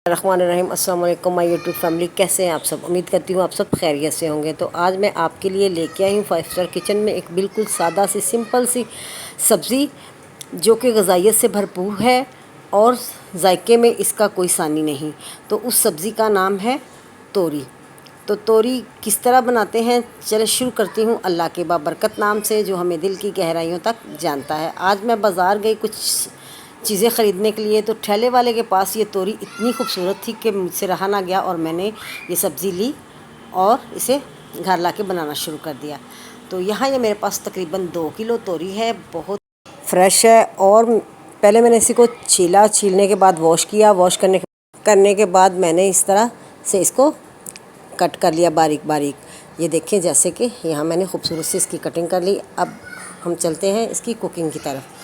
रहमानिर्रहीम। अस्सलाम वालेकुम my YouTube family, कैसे हैं आप सब। उम्मीद करती हूँ आप सब खैरियत से होंगे। तो आज मैं आपके लिए लेके आई हूँ 5 स्टार किचन में एक बिल्कुल सादा सी सिंपल सी सब्ज़ी जो कि ग़िज़ाइयत से भरपूर है और जायके में इसका कोई सानी नहीं। तो उस सब्ज़ी का नाम है तोरी। तो तोरी किस तरह बनाते हैं, चले शुरू करती हूँ अल्लाह के बाबरकत नाम से जो हमें दिल की गहराइयों तक जानता है। आज मैं बाज़ार गई कुछ चीज़ें ख़रीदने के लिए, तो ठेले वाले के पास ये तोरी इतनी खूबसूरत थी कि मुझसे रहा ना गया और मैंने ये सब्ज़ी ली और इसे घर ला के बनाना शुरू कर दिया। तो यहाँ ये मेरे पास तकरीबन 2 किलो तोरी है, बहुत फ्रेश है। और पहले मैंने इसी को छीलने के बाद वॉश किया। वॉश करने के बाद मैंने इस तरह से इसको कट कर लिया बारीक बारीक। ये देखें, जैसे कि यहाँ मैंने खूबसूरत से इसकी कटिंग कर ली। अब हम चलते हैं इसकी कुकिंग की तरफ।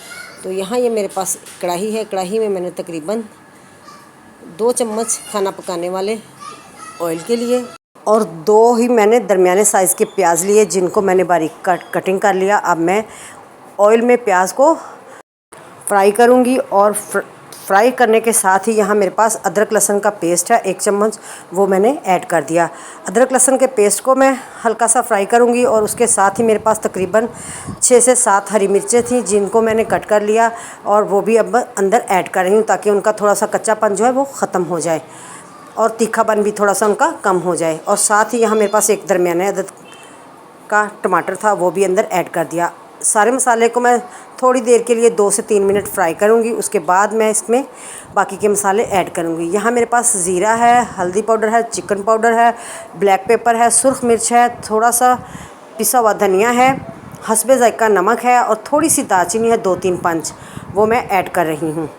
तो यहाँ ये मेरे पास कढ़ाई है। कढ़ाई में मैंने तकरीबन 2 चम्मच खाना पकाने वाले ऑयल के लिए और 2 ही मैंने दरमियाने साइज़ के प्याज लिए जिनको मैंने बारीक कटिंग कर लिया। अब मैं ऑयल में प्याज को फ्राई करूँगी और फ्राई करने के साथ ही यहाँ मेरे पास अदरक लहसुन का पेस्ट है 1 चम्मच, वो मैंने ऐड कर दिया। अदरक लहसुन के पेस्ट को मैं हल्का सा फ्राई करूँगी और उसके साथ ही मेरे पास तकरीबन 6 से 7 हरी मिर्चें थी जिनको मैंने कट कर लिया और वो भी अब अंदर ऐड कर रही हूँ ताकि उनका थोड़ा सा कच्चापन जो है वो ख़त्म हो जाए और तीखापन भी थोड़ा सा उनका कम हो जाए। और साथ ही यहाँ मेरे पास एक दरमियाने अदद का टमाटर था, वो भी अंदर ऐड कर दिया। सारे मसाले को मैं थोड़ी देर के लिए 2 से 3 मिनट फ्राई करूँगी। उसके बाद मैं इसमें बाकी के मसाले ऐड करूँगी। यहाँ मेरे पास ज़ीरा है, हल्दी पाउडर है, चिकन पाउडर है, ब्लैक पेपर है, सुर्ख मिर्च है, थोड़ा सा पिसा हुआ धनिया है, हस्बे ज़ायक़ा नमक है और थोड़ी सी दालचीनी है 2-3 पंच, वो मैं ऐड कर रही हूँ।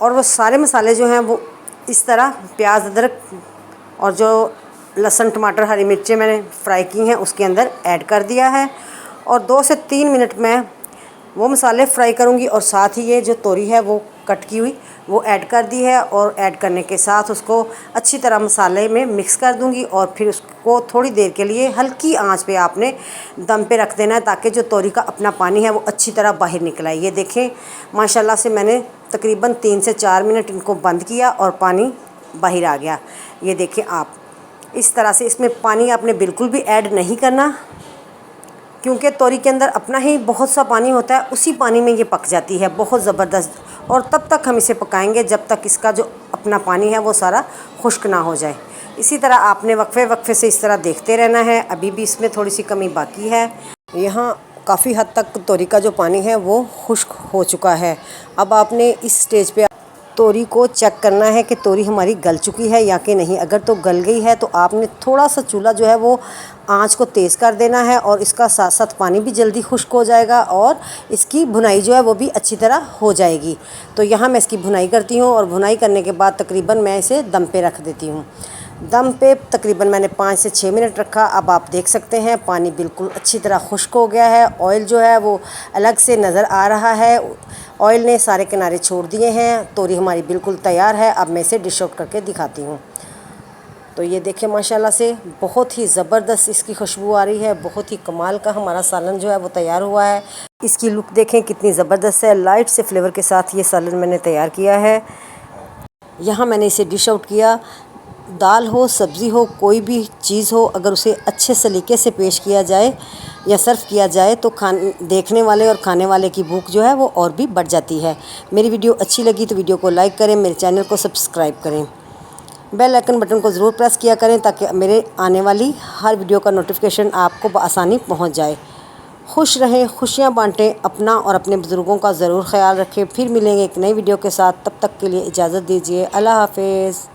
और वो सारे मसाले जो हैं वो इस तरह प्याज अदरक और जो लहसुन टमाटर हरी मिर्चें मैंने फ्राई की हैं उसके अंदर ऐड कर दिया है और 2 से 3 मिनट में वो मसाले फ्राई करूँगी और साथ ही ये जो तोरी है वो कट की हुई वो ऐड कर दी है। और ऐड करने के साथ उसको अच्छी तरह मसाले में मिक्स कर दूँगी और फिर उसको थोड़ी देर के लिए हल्की आंच पे आपने दम पे रख देना है ताकि जो तोरी का अपना पानी है वो अच्छी तरह बाहर निकल आए। ये देखें, माशाल्लाह से मैंने तकरीबन 3 से 4 मिनट इनको बंद किया और पानी बाहर आ गया। ये देखें आप, इस तरह से इसमें पानी आपने बिल्कुल भी ऐड नहीं करना क्योंकि तोरी के अंदर अपना ही बहुत सा पानी होता है, उसी पानी में ये पक जाती है बहुत ज़बरदस्त। और तब तक हम इसे पकाएंगे जब तक इसका जो अपना पानी है वो सारा खुश्क ना हो जाए। इसी तरह आपने वक्फे से इस तरह देखते रहना है। अभी भी इसमें थोड़ी सी कमी बाकी है। यहाँ काफ़ी हद तक तोरी का जो पानी है वो खुश्क हो चुका है। अब आपने इस स्टेज पे तोरी को चेक करना है कि तोरी हमारी गल चुकी है या कि नहीं। अगर तो गल गई है तो आपने थोड़ा सा चूल्हा जो है वो आंच को तेज़ कर देना है और इसका साथ साथ पानी भी जल्दी खुश्क हो जाएगा और इसकी भुनाई जो है वो भी अच्छी तरह हो जाएगी। तो यहाँ मैं इसकी भुनाई करती हूँ और भुनाई करने के बाद तकरीबन मैं इसे दम पे रख देती हूँ। दम पे तकरीबन मैंने 5 से 6 मिनट रखा। अब आप देख सकते हैं पानी बिल्कुल अच्छी तरह खुश्क हो गया है, ऑयल जो है वो अलग से नज़र आ रहा है, ऑयल ने सारे किनारे छोड़ दिए हैं। तोरी हमारी बिल्कुल तैयार है। अब मैं इसे डिश आउट करके दिखाती हूँ। तो ये देखें, माशाल्लाह से बहुत ही ज़बरदस्त इसकी खुशबू आ रही है। बहुत ही कमाल का हमारा सालन जो है वो तैयार हुआ है। इसकी लुक देखें कितनी ज़बरदस्त है। लाइट से फ्लेवर के साथ ये सालन मैंने तैयार किया है। यहाँ मैंने इसे डिश आउट किया। दाल हो, सब्ज़ी हो, कोई भी चीज़ हो, अगर उसे अच्छे सलीके से पेश किया जाए या सर्व किया जाए तो देखने वाले और खाने वाले की भूख जो है वो और भी बढ़ जाती है। मेरी वीडियो अच्छी लगी तो वीडियो को लाइक करें, मेरे चैनल को सब्सक्राइब करें, बेल आइकन बटन को ज़रूर प्रेस किया करें ताकि मेरे आने वाली हर वीडियो का नोटिफिकेशन आपको बआसानी पहुँच जाए। खुश रहें, खुशियाँ बाँटें, अपना और अपने बुज़ुर्गों का ज़रूर ख्याल रखें। फिर मिलेंगे एक नई वीडियो के साथ, तब तक के लिए इजाज़त दीजिए। अल्लाह हाफ़िज़।